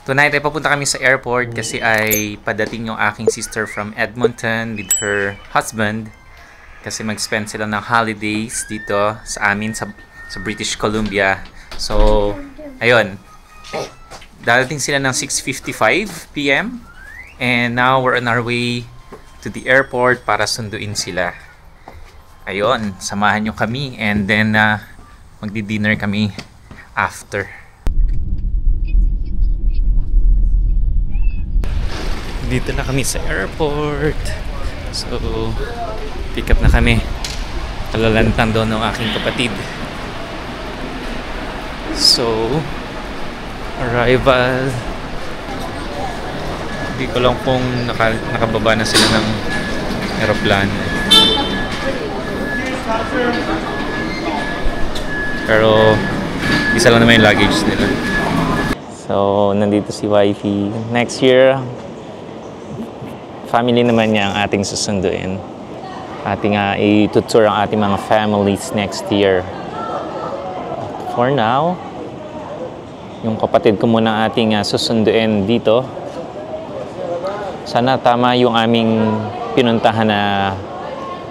Tonight ay papunta kami sa airport kasi ay padating yung aking sister from Edmonton with her husband kasi mag-spend sila ng holidays dito sa amin sa British Columbia. So, ayun. Darating sila ng 6:55 p.m. and now we're on our way to the airport para sunduin sila. Ayun, samahan nyo kami and then magdi-dinner kami after. Dito na kami sa airport. So, pick up na kami. Kalalantang doon ng aking kapatid. So, arrival. Hindi ko lang kung nakababa na sila ng aeroplano. Pero, isa lang naman yung luggage nila. So, nandito si wifey. Next year, family naman niya ang ating susunduin. Ating i-tour ang ating mga families next year. For now, yung kapatid ko muna ating susunduin dito. Sana tama yung aming pinuntahan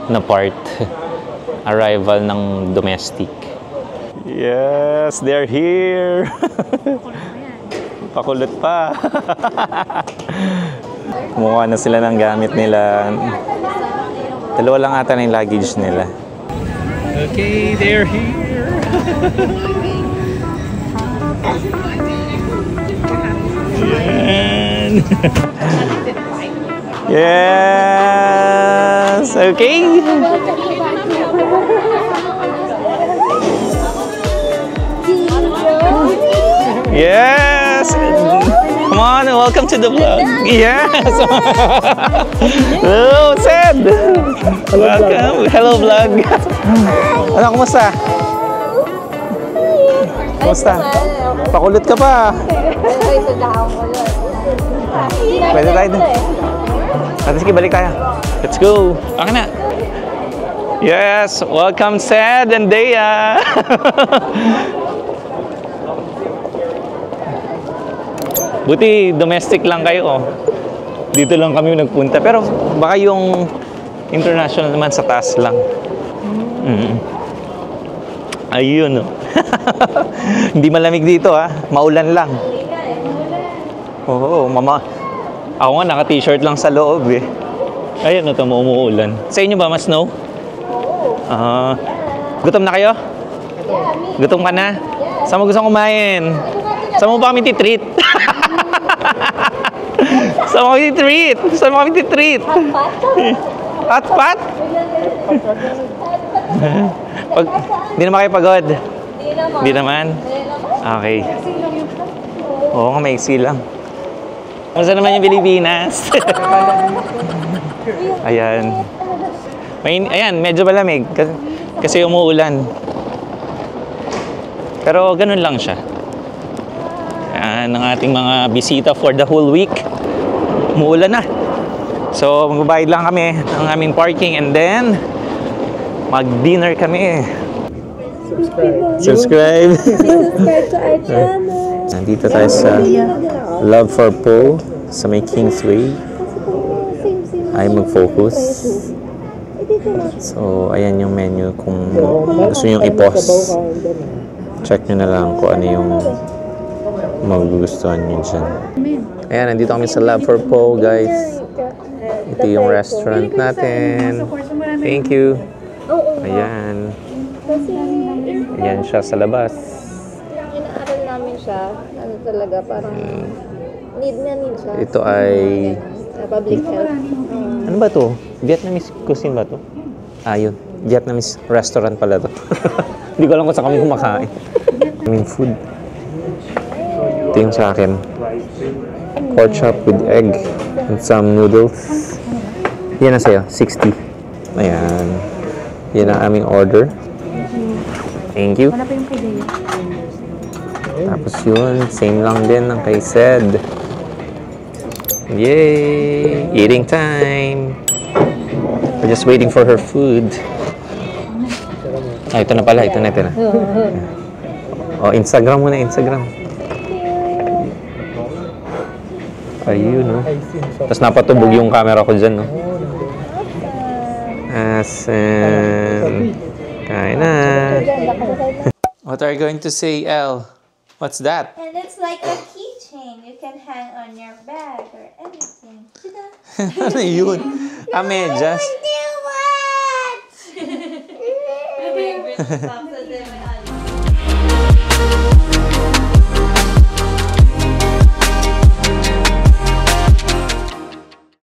na part. Arrival ng domestic. Yes, they're here! Pakulot pa! Kumuha na sila ng gamit nila. Dalawa lang ata na yung luggage nila. Okay, they're here! Yan! Yes! Okay! Yes! Come on, welcome to the vlog. Yes! Hello, Sed! Welcome. Hello, vlog. Ano, kumusta? Kumusta? Pakulot ka pa. Pwede tayo din. Sige, balik tayo. Let's go. Okay na. Yes! Welcome, Sed and Dea. Buti domestic lang kayo. Dito lang kami nagpunta. Pero baka yung international naman sa taas lang. Ayun. Hindi malamig dito ha. Maulan lang. Oo, mama. Ako nga naka-t-shirt lang sa loob eh. Ayun, ito umuulan. Sa inyo ba mas snow? Gutom na kayo? Gutom ka na? Saan mo gusto kumain? Saan mo ba kami titreat? Saan mo kami titreat? Saan mo kami titreat? Hotpot? Hindi naman kayo pagod? Hindi naman? Okay. Oo nga, may isi lang. Masa naman yung Pilipinas? Ayan. Ayan, medyo malamig. Kasi umuulan. Pero ganun lang siya. Yan ang ating mga bisita for the whole week. Umuulan na. So, magbabayad lang kami ng aming parking and then mag-dinner kami. Subscribe. Subscribe to our channel. Nandito tayo sa Love for Po sa may Kingsway. Ay mag-focus. So, ayan yung menu. Kung gusto nyo i-pause, check nyo na lang kung ano yung magugustuhan nyo dyan. Ayan, nandito kami sa Love for Po, guys. Ito yung restaurant natin. Thank you. Ayan. Ayan siya sa labas. Inaaral namin siya. Ano talaga, parang need siya. Ito ay public health. ano ba to? Vietnamese cuisine ba to? Yun. Vietnamese restaurant pala to. Hindi ko alam kung saan kami kumakain. Food. Ito yung sa akin. Pork chop with egg and some noodles. Yan na sa'yo. 60. Ayan. Yan ang aming order. Thank you. Tapos yun, same lang din ng kay Sed. Yay! Eating time! We're just waiting for her food. Ito na pala. Ito na. Oh, Instagram muna, Instagram. Ayun, no? Tapos napatubog yung camera ko dyan, no? Asan. Kain na. What are you going to say, Elle? What's that? And it's like a keychain. You can hang on your bag or anything. Ano yun? Medyas. What?